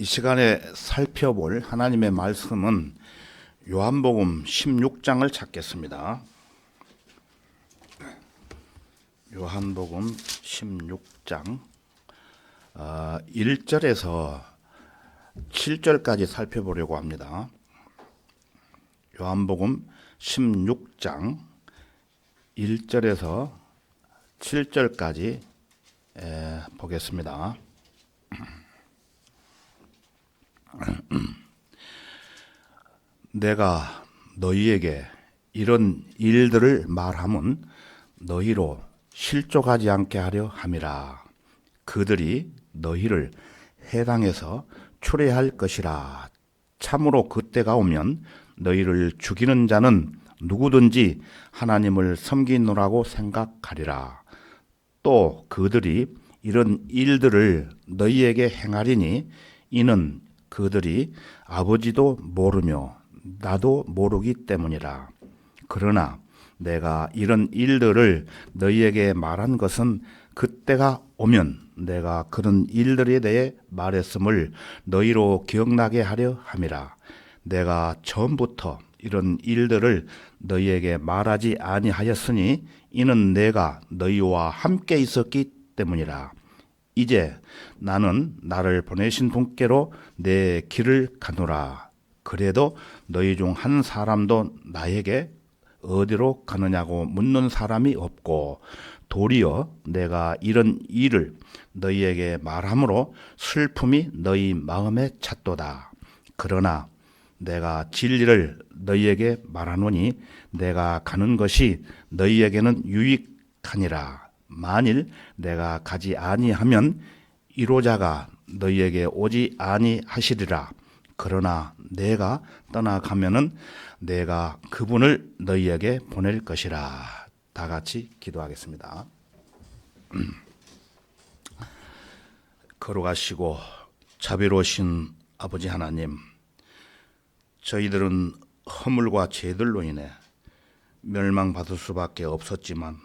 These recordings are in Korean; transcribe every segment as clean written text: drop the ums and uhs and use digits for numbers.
시간에 살펴볼 하나님의 말씀은 요한복음 16장을 찾겠습니다. 요한복음 16장 1절에서 7절까지 살펴보려고 합니다. 요한복음 16장 1절에서 7절까지 보겠습니다. 내가 너희에게 이런 일들을 말함은 너희로 실족하지 않게 하려 함이라. 그들이 너희를 해당에서 추례할 것이라. 참으로 그때가 오면 너희를 죽이는 자는 누구든지 하나님을 섬기노라고 생각하리라. 또 그들이 이런 일들을 너희에게 행하리니 이는 그들이 아버지도 모르며 나도 모르기 때문이라. 그러나 내가 이런 일들을 너희에게 말한 것은 그때가 오면 내가 그런 일들에 대해 말했음을 너희로 기억나게 하려 함이라. 내가 처음부터 이런 일들을 너희에게 말하지 아니하였으니 이는 내가 너희와 함께 있었기 때문이라. 이제 나는 나를 보내신 분께로 내 길을 가노라. 그래도 너희 중 한 사람도 나에게 어디로 가느냐고 묻는 사람이 없고, 도리어 내가 이런 일을 너희에게 말함으로 슬픔이 너희 마음에 찼도다. 그러나 내가 진리를 너희에게 말하노니 내가 가는 것이 너희에게는 유익하니라. 만일 내가 가지 아니하면 이로자가 너희에게 오지 아니하시리라. 그러나 내가 떠나가면은 내가 그분을 너희에게 보낼 것이라. 다 같이 기도하겠습니다. 걸어가시고 자비로우신 아버지 하나님, 저희들은 허물과 죄들로 인해 멸망받을 수밖에 없었지만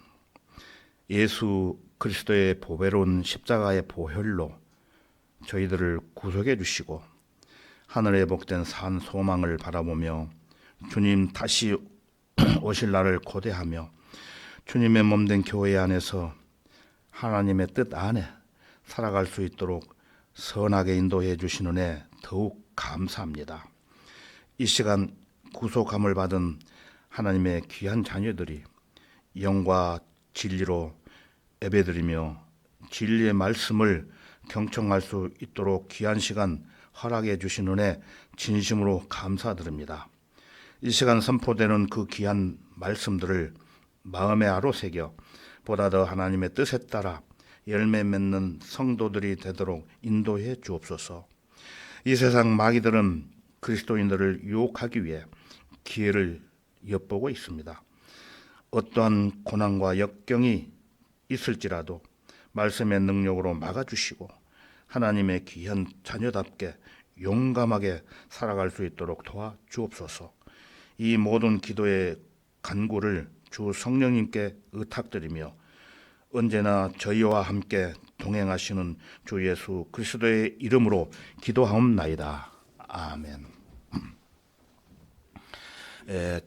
예수 그리스도의 보배로운 십자가의 보혈로 저희들을 구속해 주시고 하늘에 복된 산 소망을 바라보며 주님 다시 오실 날을 고대하며 주님의 몸된 교회 안에서 하나님의 뜻 안에 살아갈 수 있도록 선하게 인도해 주시는 애 더욱 감사합니다. 이 시간 구속함을 받은 하나님의 귀한 자녀들이 영과 진리로 예배드리며 진리의 말씀을 경청할 수 있도록 귀한 시간 허락해 주신 은혜 진심으로 감사드립니다. 이 시간 선포되는 그 귀한 말씀들을 마음에 아로새겨 보다 더 하나님의 뜻에 따라 열매 맺는 성도들이 되도록 인도해 주옵소서. 이 세상 마귀들은 그리스도인들을 유혹하기 위해 기회를 엿보고 있습니다. 어떠한 고난과 역경이 있을지라도 말씀의 능력으로 막아주시고 하나님의 귀한 자녀답게 용감하게 살아갈 수 있도록 도와주옵소서. 이 모든 기도의 간구를 주 성령님께 의탁드리며 언제나 저희와 함께 동행하시는 주 예수 그리스도의 이름으로 기도하옵나이다. 아멘.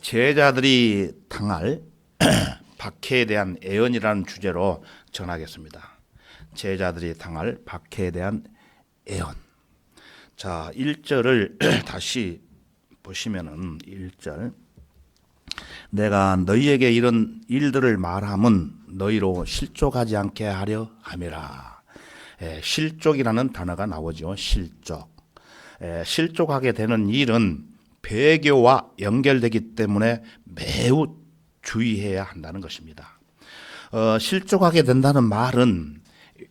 제자들이 당할 박해에 대한 애언이라는 주제로 전하겠습니다. 제자들이 당할 박해에 대한 애언. 자, 1절을 다시 보시면은 1절. 내가 너희에게 이런 일들을 말함은 너희로 실족하지 않게 하려 함이라. 실족이라는 단어가 나오죠. 실족. 실족하게 되는 일은 배교와 연결되기 때문에 매우 주의해야 한다는 것입니다. 실족하게 된다는 말은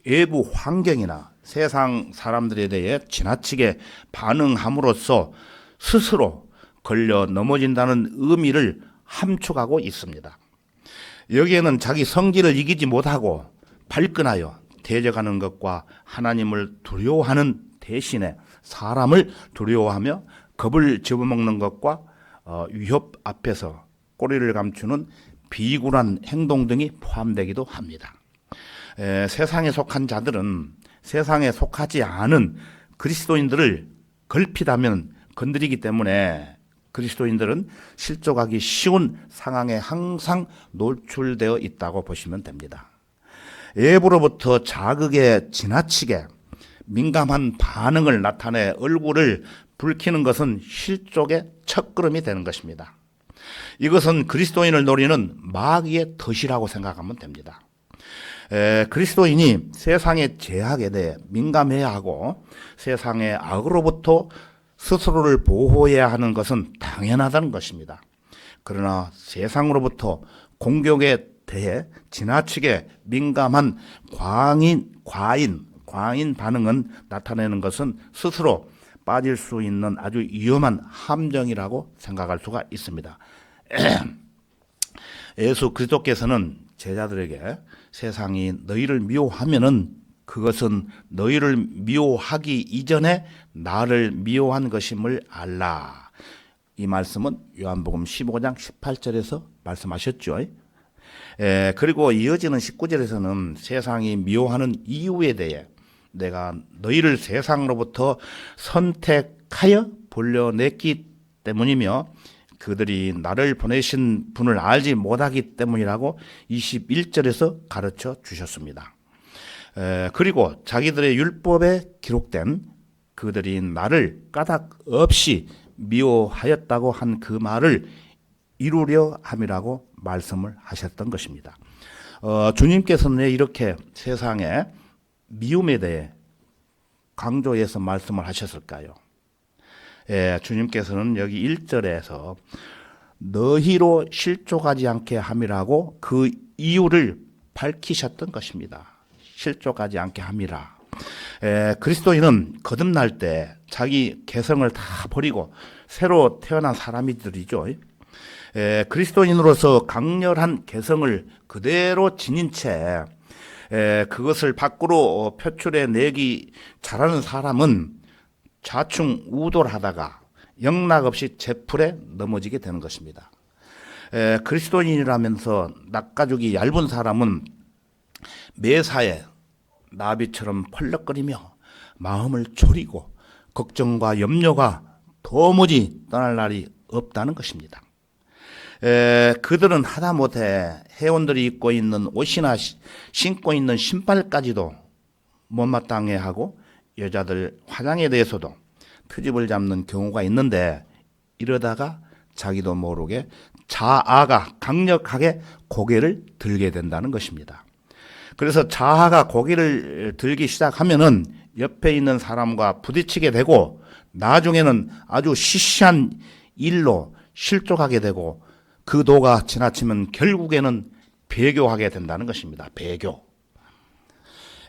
외부 환경이나 세상 사람들에 대해 지나치게 반응함으로써 스스로 걸려 넘어진다는 의미를 함축하고 있습니다. 여기에는 자기 성질을 이기지 못하고 발끈하여 대적하는 것과 하나님을 두려워하는 대신에 사람을 두려워하며 겁을 집어먹는 것과 위협 앞에서 꼬리를 감추는 비굴한 행동 등이 포함되기도 합니다. 세상에 속한 자들은 세상에 속하지 않은 그리스도인들을 걸핏하면 건드리기 때문에 그리스도인들은 실족하기 쉬운 상황에 항상 노출되어 있다고 보시면 됩니다. 외부로부터 자극에 지나치게 민감한 반응을 나타내 얼굴을 붉히는 것은 실족의 첫걸음이 되는 것입니다. 이것은 그리스도인을 노리는 마귀의 덫이라고 생각하면 됩니다. 그리스도인이 세상의 제약에 대해 민감해야 하고 세상의 악으로부터 스스로를 보호해야 하는 것은 당연하다는 것입니다. 그러나 세상으로부터 공격에 대해 지나치게 민감한 과잉 반응은 나타내는 것은 스스로 빠질 수 있는 아주 위험한 함정이라고 생각할 수가 있습니다. 예수 그리스도께서는 제자들에게 세상이 너희를 미워하면은 그것은 너희를 미워하기 이전에 나를 미워한 것임을 알라. 이 말씀은 요한복음 15장 18절에서 말씀하셨죠. 그리고 이어지는 19절에서는 세상이 미워하는 이유에 대해 내가 너희를 세상으로부터 선택하여 불러냈기 때문이며 그들이 나를 보내신 분을 알지 못하기 때문이라고 21절에서 가르쳐 주셨습니다. 그리고 자기들의 율법에 기록된 그들이 나를 까닭 없이 미워하였다고 한 그 말을 이루려 함이라고 말씀을 하셨던 것입니다. 주님께서는 이렇게 세상의 미움에 대해 강조해서 말씀을 하셨을까요? 주님께서는 여기 1절에서 너희로 실족하지 않게 함이라고 그 이유를 밝히셨던 것입니다. 실족하지 않게 함이라. 그리스도인은 거듭날 때 자기 개성을 다 버리고 새로 태어난 사람이들이죠. 그리스도인으로서 강렬한 개성을 그대로 지닌 채 그것을 밖으로 표출해 내기 잘하는 사람은 좌충우돌 하다가 영락없이 재풀에 넘어지게 되는 것입니다. 그리스도인이라면서 낯가죽이 얇은 사람은 매사에 나비처럼 펄럭거리며 마음을 졸이고 걱정과 염려가 도무지 떠날 날이 없다는 것입니다. 그들은 하다못해 회원들이 입고 있는 옷이나 신고 있는 신발까지도 못마땅해 하고 여자들 화장에 대해서도 트집을 잡는 경우가 있는데 이러다가 자기도 모르게 자아가 강력하게 고개를 들게 된다는 것입니다. 그래서 자아가 고개를 들기 시작하면은 옆에 있는 사람과 부딪히게 되고 나중에는 아주 시시한 일로 실족하게 되고 그 도가 지나치면 결국에는 배교하게 된다는 것입니다. 배교.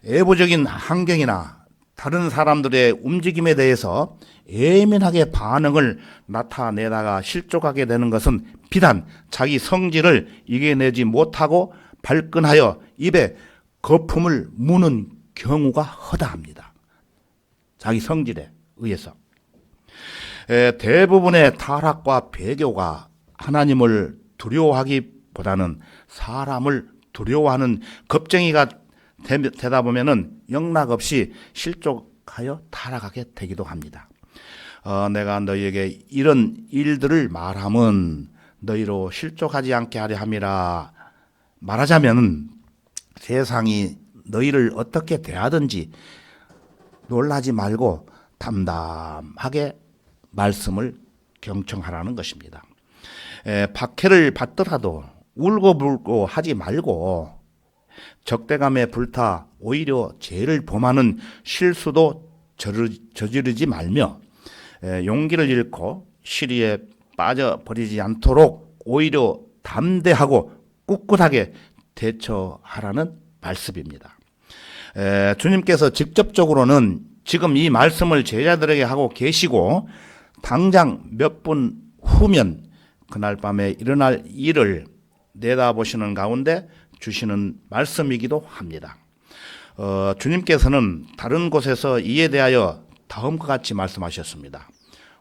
외부적인 환경이나 다른 사람들의 움직임에 대해서 예민하게 반응을 나타내다가 실족하게 되는 것은 비단 자기 성질을 이겨내지 못하고 발끈하여 입에 거품을 무는 경우가 허다합니다. 자기 성질에 의해서. 대부분의 타락과 배교가 하나님을 두려워하기보다는 사람을 두려워하는 겁쟁이가 되다 보면은 영락없이 실족하여 타락하게 되기도 합니다. 내가 너희에게 이런 일들을 말함은 너희로 실족하지 않게 하려 함이라. 말하자면 세상이 너희를 어떻게 대하든지 놀라지 말고 담담하게 말씀을 경청하라는 것입니다. 박해를 받더라도 울고불고 하지 말고 적대감에 불타 오히려 죄를 범하는 실수도 저지르지 말며 용기를 잃고 시리에 빠져버리지 않도록 오히려 담대하고 꿋꿋하게 대처하라는 말씀입니다. 주님께서 직접적으로는 지금 이 말씀을 제자들에게 하고 계시고 당장 몇 분 후면 그날 밤에 일어날 일을 내다보시는 가운데 주시는 말씀이기도 합니다. 주님께서는 다른 곳에서 이에 대하여 다음과 같이 말씀하셨습니다.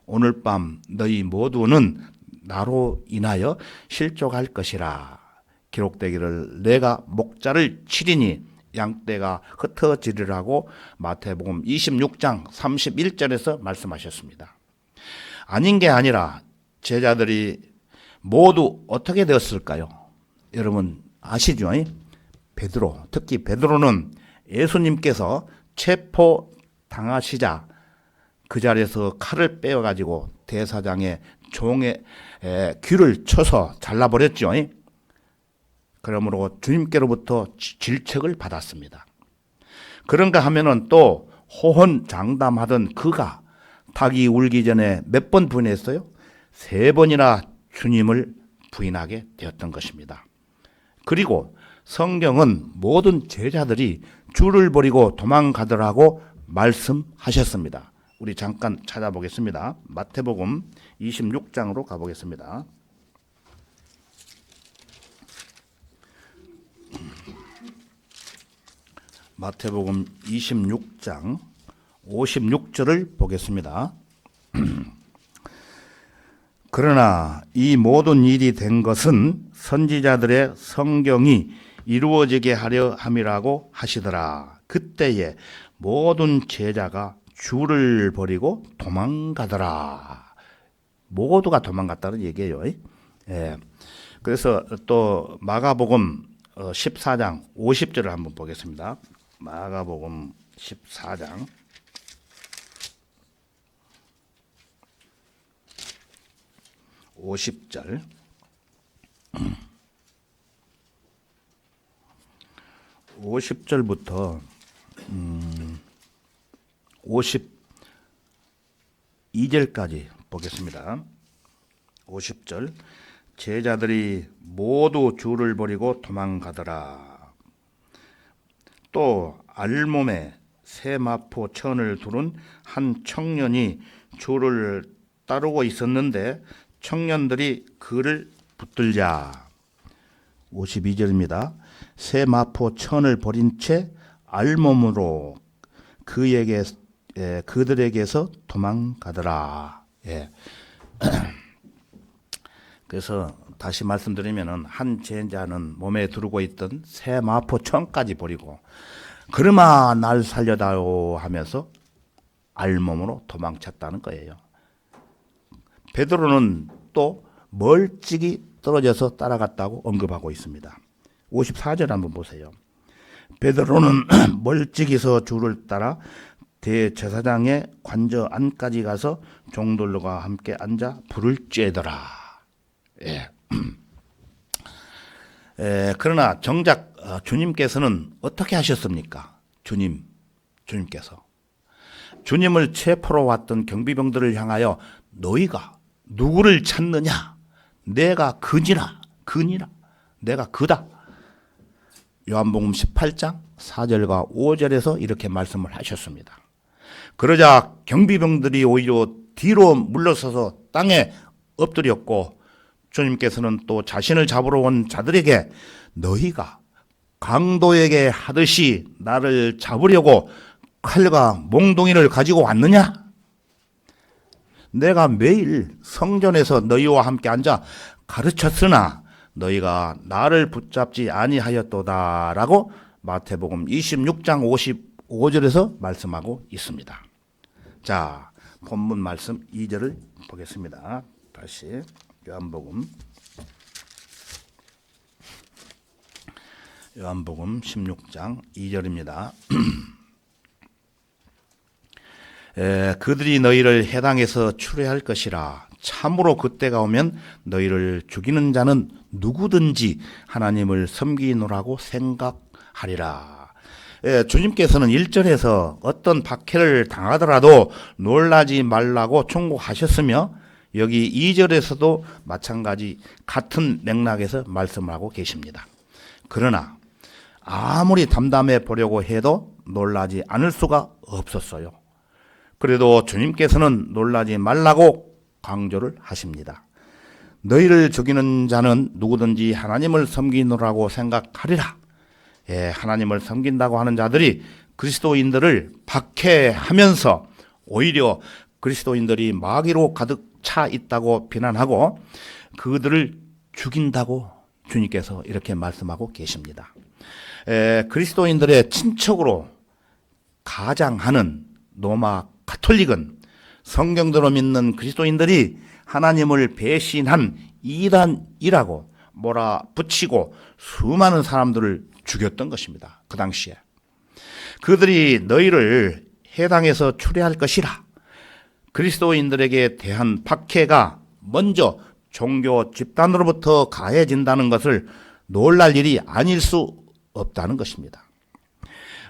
오늘 밤 너희 모두는 나로 인하여 실족할 것이라. 기록되기를 내가 목자를 치리니 양떼가 흩어지리라고 마태복음 26장 31절에서 말씀하셨습니다. 아닌 게 아니라 제자들이 모두 어떻게 되었을까요? 여러분 아시죠? 베드로, 특히 베드로는 예수님께서 체포당하시자 그 자리에서 칼을 빼어가지고 대사장의 종의 귀를 쳐서 잘라버렸죠. 그러므로 주님께로부터 질책을 받았습니다. 그런가 하면은 또 호언장담하던 그가 닭이 울기 전에 몇 번 부인했어요? 3번이나 주님을 부인하게 되었던 것입니다. 그리고 성경은 모든 제자들이 주를 버리고 도망가더라고 말씀하셨습니다. 우리 잠깐 찾아보겠습니다. 마태복음 26장으로 가보겠습니다. 마태복음 26장 56절을 보겠습니다. 그러나 이 모든 일이 된 것은 선지자들의 성경이 이루어지게 하려 함이라고 하시더라. 그때에 모든 제자가 주를 버리고 도망가더라. 모두가 도망갔다는 얘기예요. 예. 그래서 또 마가복음 14장 50절을 한번 보겠습니다. 마가복음 14장 50절 50절부터 52절까지 보겠습니다. 50절 제자들이 모두 주를 버리고 도망가더라. 또 알몸에 세마포 천을 두른 한 청년이 주를 따르고 있었는데 청년들이 그를 붙들자. 52절입니다. 세마포 천을 버린 채 알몸으로 그들에게서 도망가더라. 예. 그래서 다시 말씀드리면은 한 제자는 몸에 두르고 있던 세마포 천까지 버리고 그러마 날 살려다오 하면서 알몸으로 도망쳤다는 거예요. 베드로는 또 멀찍이 떨어져서 따라갔다고 언급하고 있습니다. 54절 한번 보세요. 베드로는 멀찍이서 주를 따라 대제사장의 관저 안까지 가서 종들과 함께 앉아 불을 쬐더라. 예. 그러나 정작 주님께서는 어떻게 하셨습니까? 주님께서 주님을 체포로 왔던 경비병들을 향하여 너희가 누구를 찾느냐? 내가 그니라 내가 그다. 요한복음 18장 4절과 5절에서 이렇게 말씀을 하셨습니다. 그러자 경비병들이 오히려 뒤로 물러서서 땅에 엎드렸고 주님께서는 또 자신을 잡으러 온 자들에게 너희가 강도에게 하듯이 나를 잡으려고 칼과 몽둥이를 가지고 왔느냐? 내가 매일 성전에서 너희와 함께 앉아 가르쳤으나 너희가 나를 붙잡지 아니하였도다라고 마태복음 26장 55절에서 말씀하고 있습니다. 자, 본문 말씀 2절을 보겠습니다. 다시 요한복음 16장 2절입니다. 그들이 너희를 해당에서 추례할 것이라. 참으로 그때가 오면 너희를 죽이는 자는 누구든지 하나님을 섬기노라고 생각하리라. 주님께서는 1절에서 어떤 박해를 당하더라도 놀라지 말라고 충고하셨으며 여기 2절에서도 마찬가지 같은 맥락에서 말씀하고 계십니다. 그러나 아무리 담담해 보려고 해도 놀라지 않을 수가 없었어요. 그래도 주님께서는 놀라지 말라고 강조를 하십니다. 너희를 죽이는 자는 누구든지 하나님을 섬기노라고 생각하리라. 하나님을 섬긴다고 하는 자들이 그리스도인들을 박해하면서 오히려 그리스도인들이 마귀로 가득 차 있다고 비난하고 그들을 죽인다고 주님께서 이렇게 말씀하고 계십니다. 그리스도인들의 친척으로 가장하는 로마 가톨릭은 성경대로 믿는 그리스도인들이 하나님을 배신한 이단이라고 몰아붙이고 수많은 사람들을 죽였던 것입니다. 그 당시에. 그들이 너희를 해당에서 추리할 것이라. 그리스도인들에게 대한 박해가 먼저 종교 집단으로부터 가해진다는 것을 놀랄 일이 아닐 수 없다는 것입니다.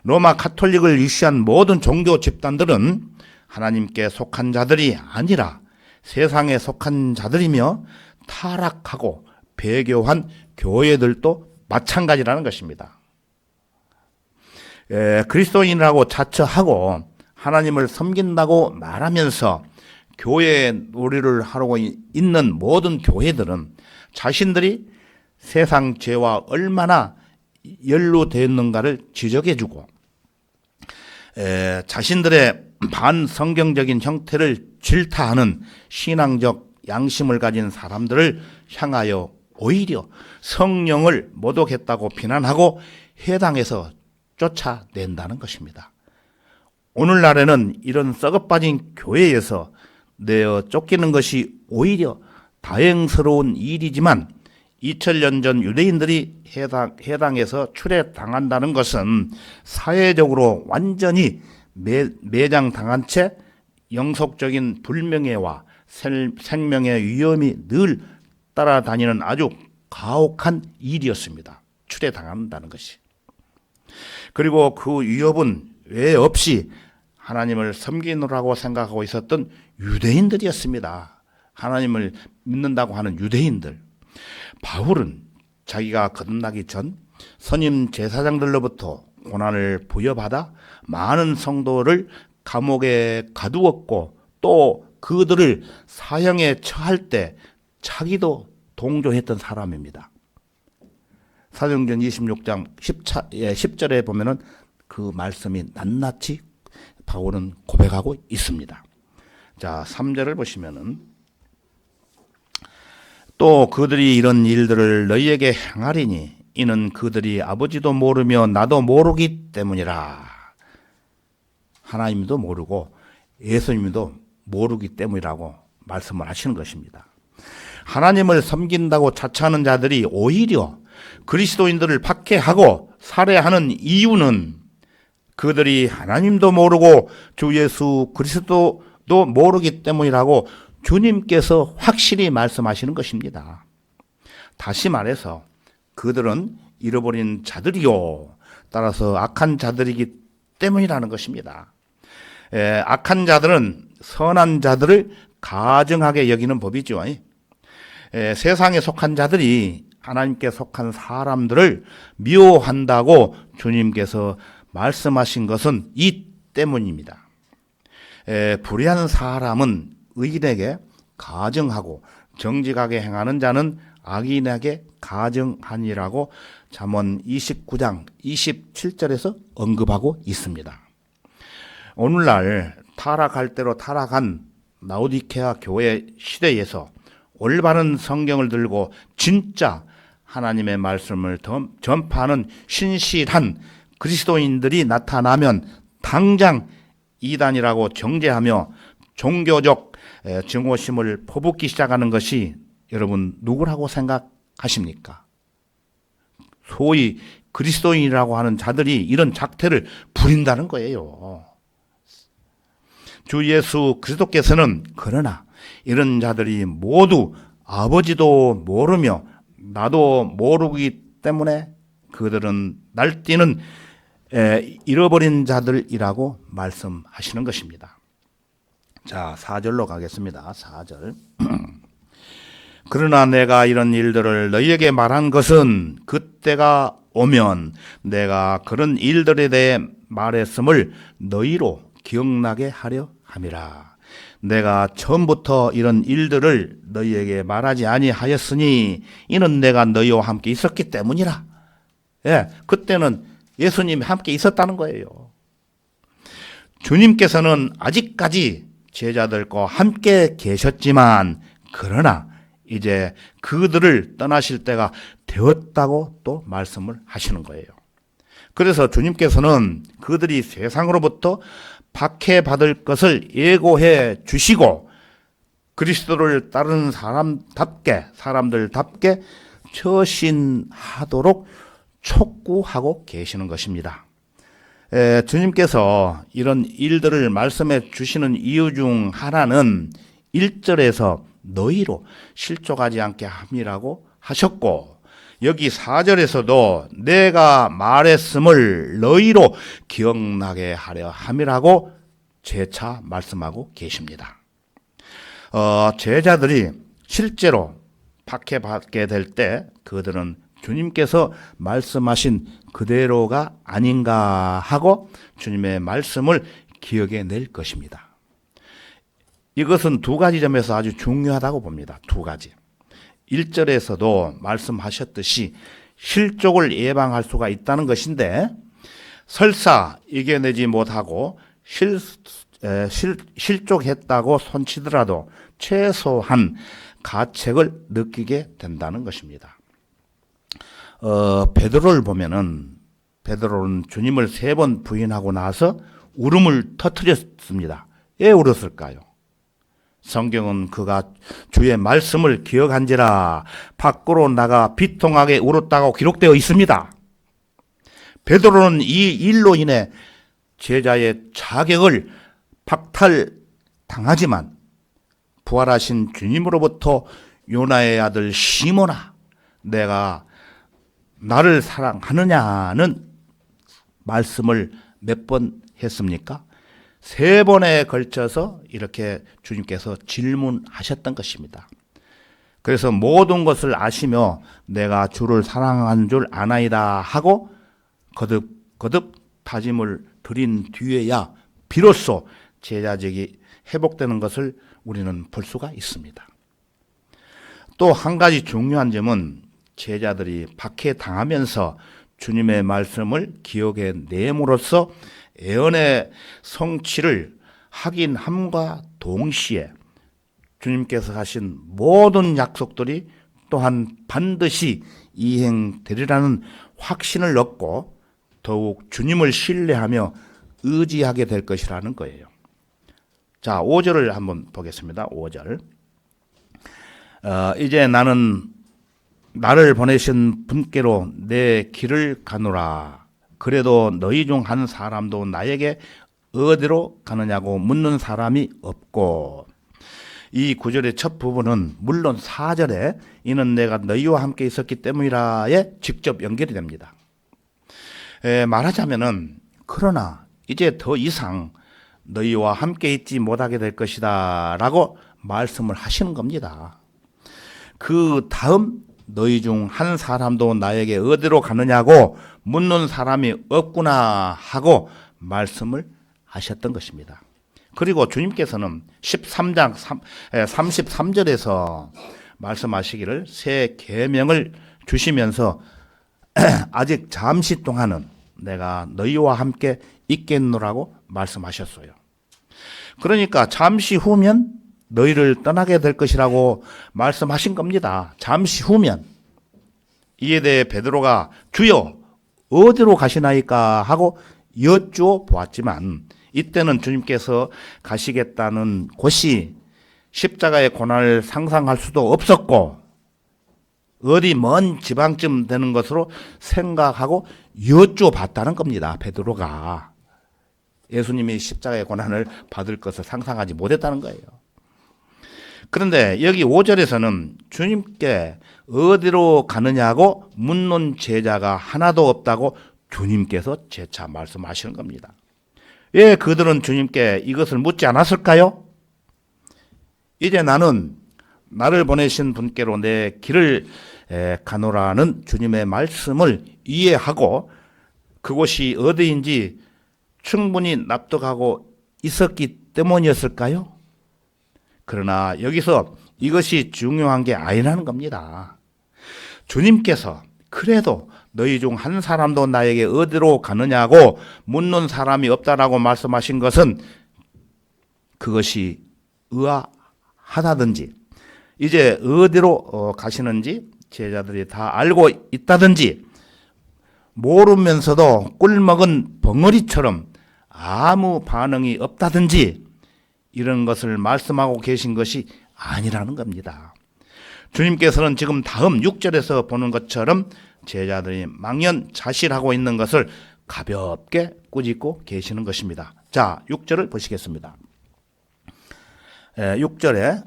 로마 가톨릭을 위시한 모든 종교 집단들은 하나님께 속한 자들이 아니라 세상에 속한 자들이며 타락하고 배교한 교회들도 마찬가지라는 것입니다. 그리스도인이라고 자처하고 하나님을 섬긴다고 말하면서 교회 놀이를 하고 있는 모든 교회들은 자신들이 세상 죄와 얼마나 연루되었는가를 지적해주고 자신들의 반성경적인 형태를 질타하는 신앙적 양심을 가진 사람들을 향하여 오히려 성령을 모독했다고 비난하고 해당에서 쫓아낸다는 것입니다. 오늘날에는 이런 썩어빠진 교회에서 내어 쫓기는 것이 오히려 다행스러운 일이지만 2000년 전 유대인들이 해당에서 출애당한다는 것은 사회적으로 완전히 매장당한 채 영속적인 불명예와 생명의 위험이 늘 따라다니는 아주 가혹한 일이었습니다. 출애당한다는 것이. 그리고 그 위협은 외 없이 하나님을 섬기느라고 생각하고 있었던 유대인들이었습니다. 하나님을 믿는다고 하는 유대인들. 바울은 자기가 거듭나기 전 선임 제사장들로부터 고난을 부여받아 많은 성도를 감옥에 가두었고 또 그들을 사형에 처할 때 자기도 동조했던 사람입니다. 사도행전 26장 10절에 보면은 그 말씀이 낱낱이 바울은 고백하고 있습니다. 자, 3절을 보시면은 또 그들이 이런 일들을 너희에게 행하리니 이는 그들이 아버지도 모르며 나도 모르기 때문이라. 하나님도 모르고 예수님도 모르기 때문이라고 말씀을 하시는 것입니다. 하나님을 섬긴다고 자처하는 자들이 오히려 그리스도인들을 박해하고 살해하는 이유는 그들이 하나님도 모르고 주 예수 그리스도도 모르기 때문이라고 주님께서 확실히 말씀하시는 것입니다. 다시 말해서 그들은 잃어버린 자들이요. 따라서 악한 자들이기 때문이라는 것입니다. 악한 자들은 선한 자들을 가증하게 여기는 법이죠. 세상에 속한 자들이 하나님께 속한 사람들을 미워한다고 주님께서 말씀하신 것은 이 때문입니다. 불의한 사람은 의인에게 가증하고 정직하게 행하는 자는 악인에게 가증하니라고 잠언 29장 27절에서 언급하고 있습니다. 오늘날 타락할 대로 타락한 라오디케아 교회 시대에서 올바른 성경을 들고 진짜 하나님의 말씀을 전파하는 신실한 그리스도인들이 나타나면 당장 이단이라고 정죄하며 종교적 증오심을 퍼붓기 시작하는 것이 여러분 누구라고 생각하십니까? 소위 그리스도인이라고 하는 자들이 이런 작태를 부린다는 거예요. 주 예수 그리스도께서는 그러나 이런 자들이 모두 아버지도 모르며 나도 모르기 때문에 그들은 날뛰는 잃어버린 자들이라고 말씀하시는 것입니다. 자, 4절로 가겠습니다. 4절. 그러나 내가 이런 일들을 너희에게 말한 것은 그때가 오면 내가 그런 일들에 대해 말했음을 너희로 기억나게 하려 함이라. 내가 처음부터 이런 일들을 너희에게 말하지 아니하였으니 이는 내가 너희와 함께 있었기 때문이라. 그때는 예수님이 함께 있었다는 거예요. 주님께서는 아직까지 제자들과 함께 계셨지만 그러나 이제 그들을 떠나실 때가 되었다고 또 말씀을 하시는 거예요. 그래서 주님께서는 그들이 세상으로부터 박해받을 것을 예고해 주시고 그리스도를 따르는 사람들답게 처신하도록 촉구하고 계시는 것입니다. 주님께서 이런 일들을 말씀해 주시는 이유 중 하나는 1절에서 너희로 실족하지 않게 함이라고 하셨고, 여기 4절에서도 내가 말했음을 너희로 기억나게 하려 함이라고 재차 말씀하고 계십니다. 제자들이 실제로 박해받게 될 때 그들은 주님께서 말씀하신 그대로가 아닌가 하고 주님의 말씀을 기억해낼 것입니다. 이것은 두 가지 점에서 아주 중요하다고 봅니다. 두 가지. 1절에서도 말씀하셨듯이 실족을 예방할 수가 있다는 것인데, 설사 이겨내지 못하고 실족했다고 손치더라도 최소한 가책을 느끼게 된다는 것입니다. 베드로를 보면은 베드로는 주님을 3번 부인하고 나서 울음을 터뜨렸습니다. 왜 울었을까요? 성경은 그가 주의 말씀을 기억한지라 밖으로 나가 비통하게 울었다고 기록되어 있습니다. 베드로는 이 일로 인해 제자의 자격을 박탈당하지만 부활하신 주님으로부터 요나의 아들 시몬아, 내가 나를 사랑하느냐는 말씀을 몇 번 했습니까? 3번에 걸쳐서 이렇게 주님께서 질문하셨던 것입니다. 그래서 모든 것을 아시며 내가 주를 사랑한 줄 아나이다 하고 거듭 다짐을 드린 뒤에야 비로소 제자직이 회복되는 것을 우리는 볼 수가 있습니다. 또 한 가지 중요한 점은 제자들이 박해당하면서 주님의 말씀을 기억해 내므로써 예언의 성취를 확인함과 동시에 주님께서 하신 모든 약속들이 또한 반드시 이행되리라는 확신을 얻고 더욱 주님을 신뢰하며 의지하게 될 것이라는 거예요. 자, 5절을 한번 보겠습니다. 5절. 이제 나는 나를 보내신 분께로 내 길을 가노라. 그래도 너희 중 한 사람도 나에게 어디로 가느냐고 묻는 사람이 없고. 이 구절의 첫 부분은 물론 4절에 이는 내가 너희와 함께 있었기 때문이라에 직접 연결이 됩니다. 말하자면은 그러나 이제 더 이상 너희와 함께 있지 못하게 될 것이다 라고 말씀을 하시는 겁니다. 그 다음 너희 중 한 사람도 나에게 어디로 가느냐고 묻는 사람이 없구나 하고 말씀을 하셨던 것입니다. 그리고 주님께서는 13장 33절에서 말씀하시기를 새 계명을 주시면서 아직 잠시 동안은 내가 너희와 함께 있겠노라고 말씀하셨어요. 그러니까 잠시 후면 너희를 떠나게 될 것이라고 말씀하신 겁니다. 잠시 후면. 이에 대해 베드로가 주여 어디로 가시나이까 하고 여쭈어 보았지만 이때는 주님께서 가시겠다는 곳이 십자가의 고난을 상상할 수도 없었고 어디 먼 지방쯤 되는 것으로 생각하고 여쭈어 봤다는 겁니다. 베드로가 예수님이 십자가의 고난을 받을 것을 상상하지 못했다는 거예요. 그런데 여기 5절에서는 주님께 어디로 가느냐고 묻는 제자가 하나도 없다고 주님께서 재차 말씀하시는 겁니다. 왜 그들은 주님께 이것을 묻지 않았을까요? 이제 나는 나를 보내신 분께로 내 길을 가노라는 주님의 말씀을 이해하고 그곳이 어디인지 충분히 납득하고 있었기 때문이었을까요? 그러나 여기서 이것이 중요한 게 아니라는 겁니다. 주님께서 그래도 너희 중 한 사람도 나에게 어디로 가느냐고 묻는 사람이 없다라고 말씀하신 것은 그것이 의아하다든지 이제 어디로 가시는지 제자들이 다 알고 있다든지 모르면서도 꿀먹은 벙어리처럼 아무 반응이 없다든지 이런 것을 말씀하고 계신 것이 아니라는 겁니다. 주님께서는 지금 다음 6절에서 보는 것처럼 제자들이 망연자실하고 있는 것을 가볍게 꾸짖고 계시는 것입니다. 자, 6절을 보시겠습니다. 6절에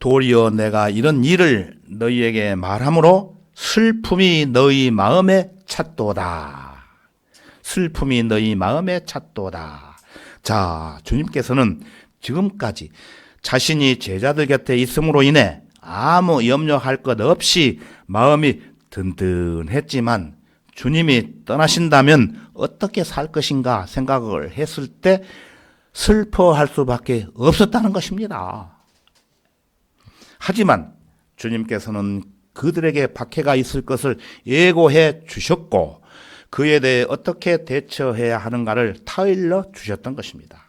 도리어 내가 이런 일을 너희에게 말함으로 슬픔이 너희 마음에 찼도다. 슬픔이 너희 마음에 찼도다. 자, 주님께서는 지금까지 자신이 제자들 곁에 있음으로 인해 아무 염려할 것 없이 마음이 든든했지만 주님이 떠나신다면 어떻게 살 것인가 생각을 했을 때 슬퍼할 수밖에 없었다는 것입니다. 하지만 주님께서는 그들에게 박해가 있을 것을 예고해 주셨고 그에 대해 어떻게 대처해야 하는가를 타일러 주셨던 것입니다.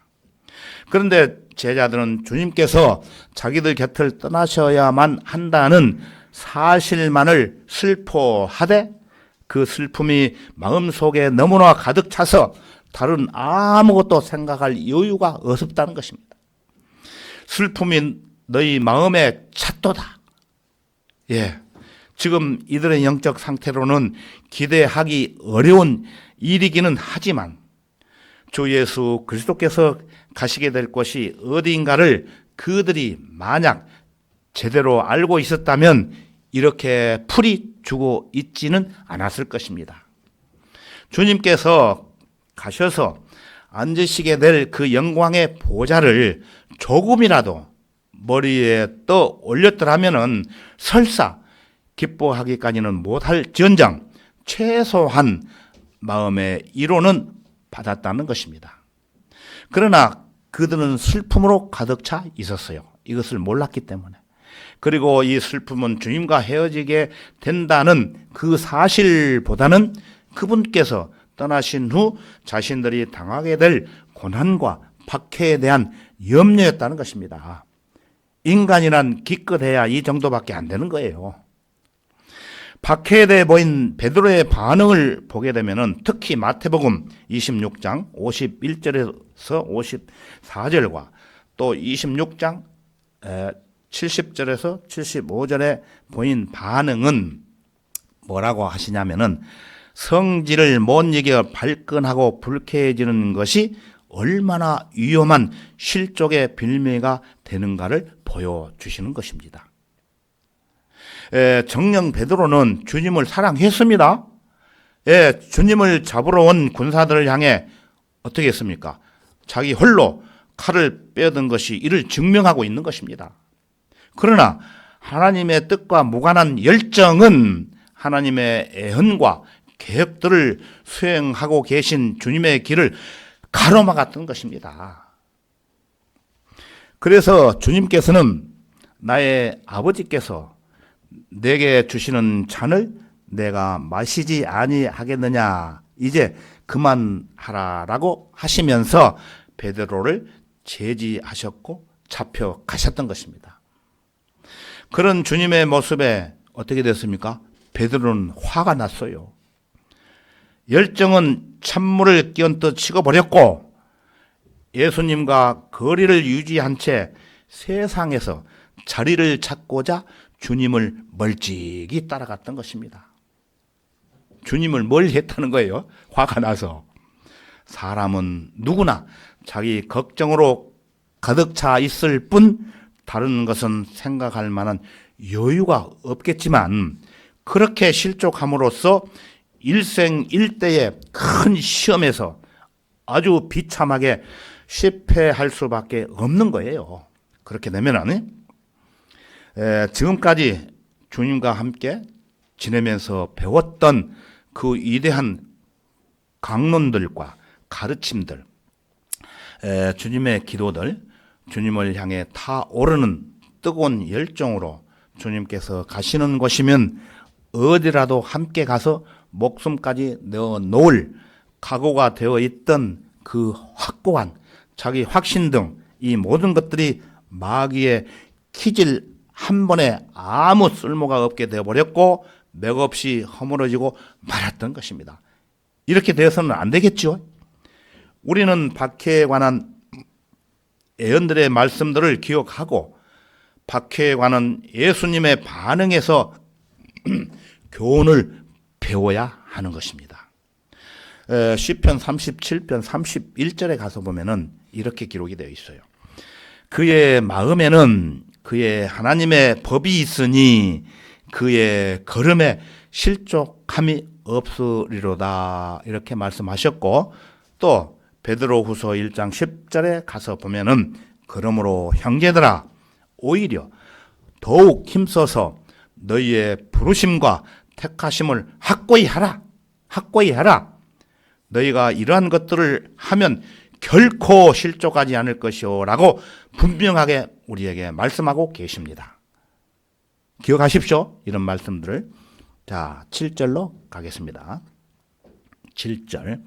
그런데 제자들은 주님께서 자기들 곁을 떠나셔야만 한다는 사실만을 슬퍼하되 그 슬픔이 마음속에 너무나 가득 차서 다른 아무것도 생각할 여유가 없었다는 것입니다. 슬픔이 너희 마음에 찼도다. 예, 지금 이들의 영적 상태로는 기대하기 어려운 일이기는 하지만 주 예수 그리스도께서 가시게 될 곳이 어디인가를 그들이 만약 제대로 알고 있었다면 이렇게 풀이 주고 있지는 않았을 것입니다. 주님께서 가셔서 앉으시게 될 그 영광의 보좌를 조금이라도 머리에 떠 올렸더라면은 설사 기뻐하기까지는 못할지언정 최소한 마음의 위로는 받았다는 것입니다. 그러나 그들은 슬픔으로 가득 차 있었어요. 이것을 몰랐기 때문에. 그리고 이 슬픔은 주님과 헤어지게 된다는 그 사실보다는 그분께서 떠나신 후 자신들이 당하게 될 고난과 박해에 대한 염려였다는 것입니다. 인간이란 기껏해야 이 정도밖에 안 되는 거예요. 박해에 대해 보인 베드로의 반응을 보게 되면 특히 마태복음 26장 51절에서 54절과 또 26장 70절에서 75절에 보인 반응은 뭐라고 하시냐면은 성질을 못 이겨 발끈하고 불쾌해지는 것이 얼마나 위험한 실족의 빌미가 되는가를 보여주시는 것입니다. 정녕 베드로는 주님을 사랑했습니다. 주님을 잡으러 온 군사들을 향해 어떻게 했습니까? 자기 홀로 칼을 빼든 것이 이를 증명하고 있는 것입니다. 그러나 하나님의 뜻과 무관한 열정은 하나님의 애언과 계획들을 수행하고 계신 주님의 길을 가로막았던 것입니다. 그래서 주님께서는 나의 아버지께서 내게 주시는 잔을 내가 마시지 아니하겠느냐 이제 그만하라라고 하시면서 베드로를 제지하셨고 잡혀가셨던 것입니다. 그런 주님의 모습에 어떻게 됐습니까? 베드로는 화가 났어요. 열정은 찬물을 끼얹듯 식어버렸고 예수님과 거리를 유지한 채 세상에서 자리를 찾고자 주님을 멀찍이 따라갔던 것입니다. 주님을 멀리 했다는 거예요. 화가 나서. 사람은 누구나 자기 걱정으로 가득 차 있을 뿐 다른 것은 생각할 만한 여유가 없겠지만 그렇게 실족함으로써 일생일대의 큰 시험에서 아주 비참하게 실패할 수밖에 없는 거예요. 그렇게 되면은 지금까지 주님과 함께 지내면서 배웠던 그 위대한 강론들과 가르침들, 주님의 기도들, 주님을 향해 타오르는 뜨거운 열정으로 주님께서 가시는 곳이면 어디라도 함께 가서 목숨까지 내어놓을 각오가 되어 있던 그 확고한 자기 확신 등 이 모든 것들이 마귀의 키질 한 번에 아무 쓸모가 없게 되어버렸고 맥없이 허물어지고 말았던 것입니다. 이렇게 되어서는 안 되겠죠. 우리는 박해에 관한 예언들의 말씀들을 기억하고 박해에 관한 예수님의 반응에서 교훈을 배워야 하는 것입니다. 시편 37편 31절에 가서 보면은 이렇게 기록이 되어 있어요. 그의 마음에는 그의 하나님의 법이 있으니 그의 걸음에 실족함이 없으리로다, 이렇게 말씀하셨고, 또 베드로후서 1장 10절에 가서 보면은 그러므로 형제들아 오히려 더욱 힘써서 너희의 부르심과 택하심을 확고히 하라. 너희가 이러한 것들을 하면 결코 실족하지 않을 것이오 라고 분명하게 우리에게 말씀하고 계십니다. 기억하십시오, 이런 말씀들을. 자, 7절로 가겠습니다. 7절.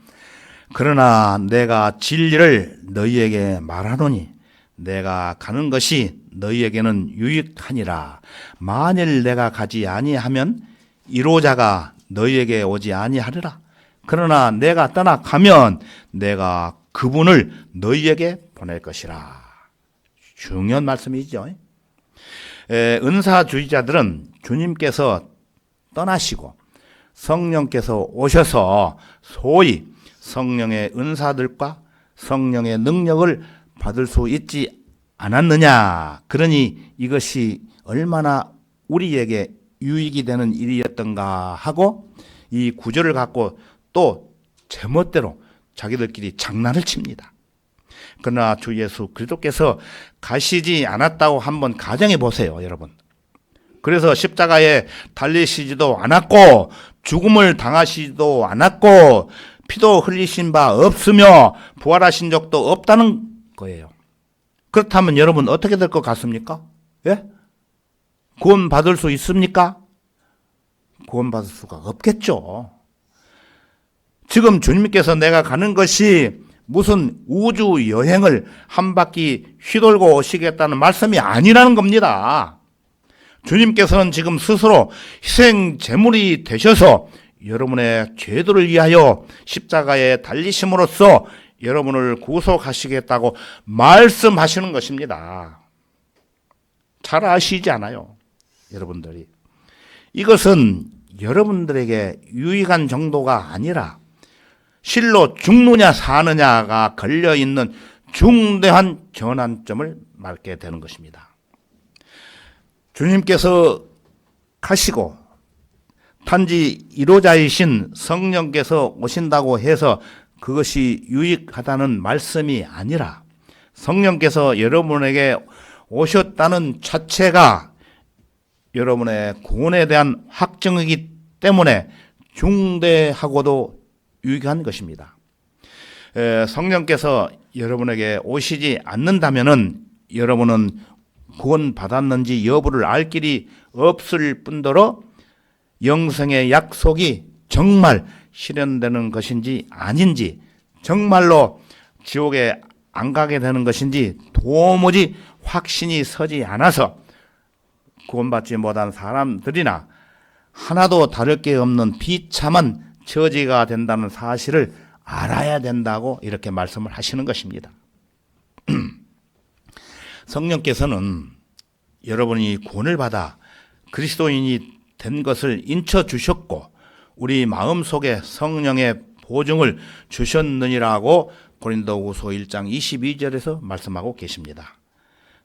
그러나 내가 진리를 너희에게 말하노니 내가 가는 것이 너희에게는 유익하니라. 만일 내가 가지 아니하면 이로자가 너희에게 오지 아니하리라. 그러나 내가 떠나가면 내가 그분을 너희에게 보낼 것이라. 중요한 말씀이죠. 은사주의자들은 주님께서 떠나시고 성령께서 오셔서 소위 성령의 은사들과 성령의 능력을 받을 수 있지 않았느냐, 그러니 이것이 얼마나 우리에게 유익이 되는 일이었던가 하고 이 구절을 갖고 또 제멋대로 자기들끼리 장난을 칩니다. 그러나 주 예수 그리스도께서 가시지 않았다고 한번 가정해 보세요, 여러분. 그래서 십자가에 달리시지도 않았고 죽음을 당하시지도 않았고 피도 흘리신 바 없으며 부활하신 적도 없다는 거예요. 그렇다면 여러분 어떻게 될 것 같습니까? 예? 구원 받을 수 있습니까? 구원 받을 수가 없겠죠. 지금 주님께서 내가 가는 것이 무슨 우주 여행을 한 바퀴 휘돌고 오시겠다는 말씀이 아니라는 겁니다. 주님께서는 지금 스스로 희생 제물이 되셔서 여러분의 죄들을 위하여 십자가에 달리심으로써 여러분을 구속하시겠다고 말씀하시는 것입니다. 잘 아시지 않아요, 여러분들이? 이것은 여러분들에게 유익한 정도가 아니라 실로 죽느냐 사느냐가 걸려있는 중대한 전환점을 맞게 되는 것입니다. 주님께서 가시고 단지 1호자이신 성령께서 오신다고 해서 그것이 유익하다는 말씀이 아니라 성령께서 여러분에게 오셨다는 자체가 여러분의 구원에 대한 확정이기 때문에 중대하고도 유익한 것입니다. 성령께서 여러분에게 오시지 않는다면은 여러분은 구원받았는지 여부를 알 길이 없을 뿐더러 영생의 약속이 정말 실현되는 것인지 아닌지, 정말로 지옥에 안 가게 되는 것인지 도무지 확신이 서지 않아서 구원받지 못한 사람들이나 하나도 다를 게 없는 비참한 처지가 된다는 사실을 알아야 된다고 이렇게 말씀을 하시는 것입니다. 성령께서는 여러분이 구원을 받아 그리스도인이 된 것을 인쳐 주셨고 우리 마음속에 성령의 보증을 주셨느니라고 고린도후서 1장 22절에서 말씀하고 계십니다.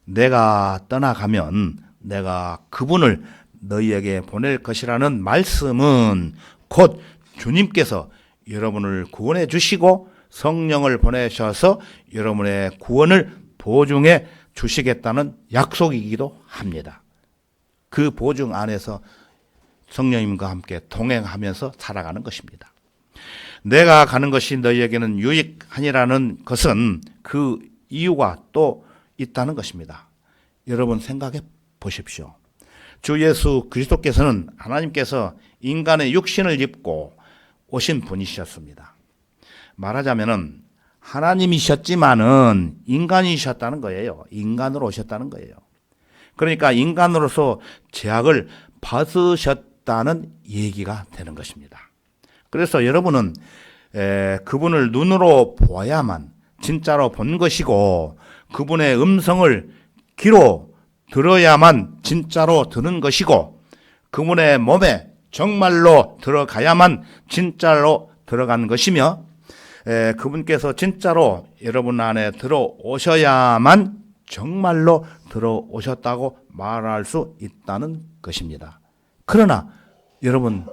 내가 떠나가면 내가 그분을 너희에게 보낼 것이라는 말씀은 곧 주님께서 여러분을 구원해 주시고 성령을 보내셔서 여러분의 구원을 보증해 주시겠다는 약속이기도 합니다. 그 보증 안에서 성령님과 함께 동행하면서 살아가는 것입니다. 내가 가는 것이 너희에게는 유익하니라는 것은 그 이유가 또 있다는 것입니다. 여러분 생각해 보십시오. 주 예수 그리스도께서는 하나님께서 인간의 육신을 입고 오신 분이셨습니다. 말하자면은 하나님이셨지만은 인간이셨다는 거예요. 인간으로 오셨다는 거예요. 그러니까 인간으로서 죄악을 받으셨다는 얘기가 되는 것입니다. 그래서 여러분은 그분을 눈으로 보아야만 진짜로 본 것이고, 그분의 음성을 귀로 들어야만 진짜로 들은 것이고, 그분의 몸에 정말로 들어가야만 진짜로 들어간 것이며, 그분께서 진짜로 여러분 안에 들어오셔야만 정말로 들어오셨다고 말할 수 있다는 것입니다. 그러나 여러분,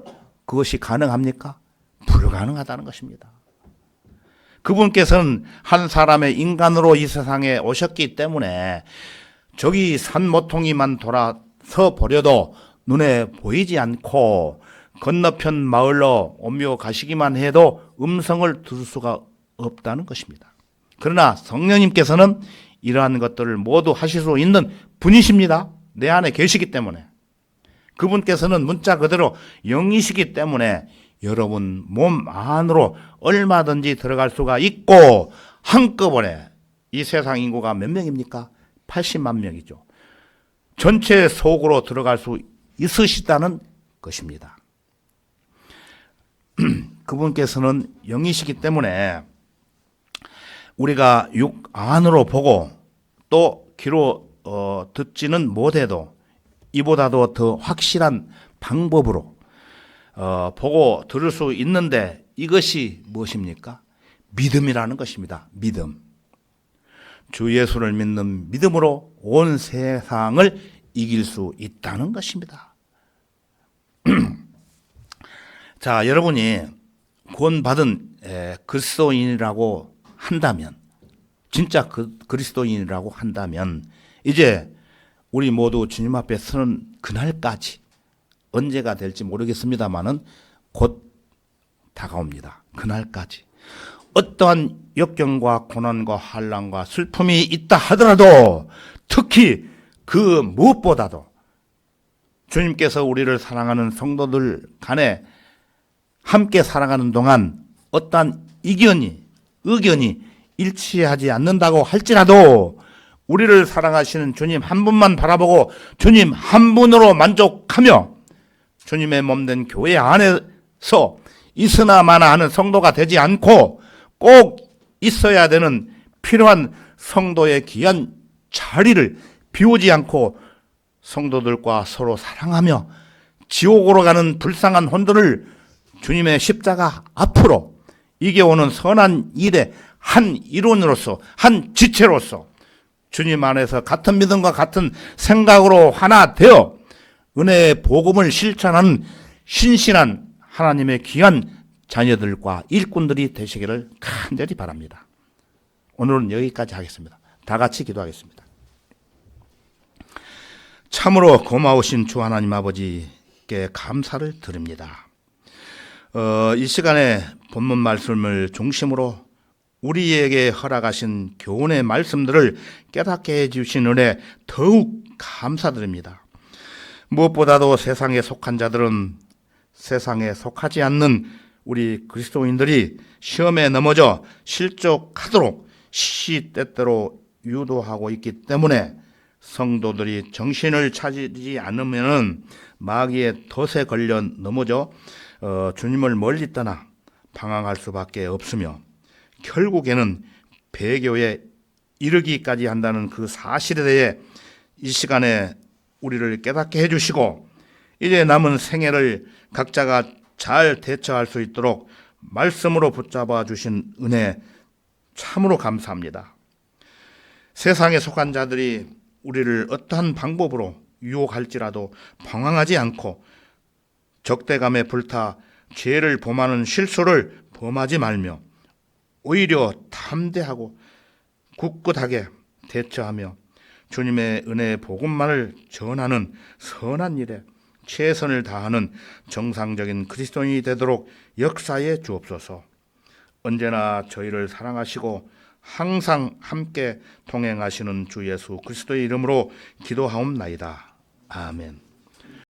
그것이 가능합니까? 불가능하다는 것입니다. 그분께서는 한 사람의 인간으로 이 세상에 오셨기 때문에 저기 산 모퉁이만 돌아서 보려도 눈에 보이지 않고 건너편 마을로 옮겨 가시기만 해도 음성을 들을 수가 없다는 것입니다. 그러나 성령님께서는 이러한 것들을 모두 하실 수 있는 분이십니다. 내 안에 계시기 때문에. 그분께서는 문자 그대로 영이시기 때문에 여러분 몸 안으로 얼마든지 들어갈 수가 있고, 한꺼번에 이 세상 인구가 몇 명입니까? 80만 명이죠. 전체 속으로 들어갈 수 있으시다는 것입니다. 그분께서는 영이시기 때문에 우리가 육 안으로 보고 또 귀로 듣지는 못해도 이보다도 더 확실한 방법으로 보고 들을 수 있는데, 이것이 무엇입니까? 믿음이라는 것입니다. 믿음. 주 예수를 믿는 믿음으로 온 세상을 이길 수 있다는 것입니다. 자, 여러분이 구원받은 그리스도인이라고 한다면, 진짜 그리스도인이라고 한다면, 이제 우리 모두 주님 앞에 서는 그날까지, 언제가 될지 모르겠습니다만은 곧 다가옵니다. 그날까지 어떠한 역경과 고난과 환난과 슬픔이 있다 하더라도, 특히 그 무엇보다도 주님께서 우리를 사랑하는 성도들 간에 함께 살아가는 동안 어떠한 의견이 일치하지 않는다고 할지라도 우리를 사랑하시는 주님 한 분만 바라보고 주님 한 분으로 만족하며 주님의 몸된 교회 안에서 있으나 마나 하는 성도가 되지 않고, 꼭 있어야 되는 필요한 성도의 귀한 자리를 비우지 않고 성도들과 서로 사랑하며 지옥으로 가는 불쌍한 혼들을 주님의 십자가 앞으로 이겨오는 선한 일의 한 일원으로서, 한 지체로서 주님 안에서 같은 믿음과 같은 생각으로 하나 되어 은혜의 복음을 실천하는 신실한 하나님의 귀한 자녀들과 일꾼들이 되시기를 간절히 바랍니다. 오늘은 여기까지 하겠습니다. 다 같이 기도하겠습니다. 참으로 고마우신 주 하나님 아버지께 감사를 드립니다. 이 시간에 본문 말씀을 중심으로 우리에게 허락하신 교훈의 말씀들을 깨닫게 해주신 은혜 더욱 감사드립니다. 무엇보다도 세상에 속한 자들은 세상에 속하지 않는 우리 그리스도인들이 시험에 넘어져 실족하도록 시시때때로 유도하고 있기 때문에 성도들이 정신을 차리지 않으면 마귀의 덫에 걸려 넘어져 주님을 멀리 떠나 방황할 수밖에 없으며, 결국에는 배교에 이르기까지 한다는 그 사실에 대해 이 시간에 우리를 깨닫게 해주시고, 이제 남은 생애를 각자가 잘 대처할 수 있도록 말씀으로 붙잡아 주신 은혜 참으로 감사합니다. 세상에 속한 자들이 우리를 어떠한 방법으로 유혹할지라도 방황하지 않고 적대감에 불타 죄를 범하는 실수를 범하지 말며 오히려 담대하고 굳굳하게 대처하며 주님의 은혜의 복음만을 전하는 선한 일에 최선을 다하는 정상적인 그리스도인이 되도록 역사해 주옵소서. 언제나 저희를 사랑하시고 항상 함께 동행하시는 주 예수 그리스도의 이름으로 기도하옵나이다. 아멘.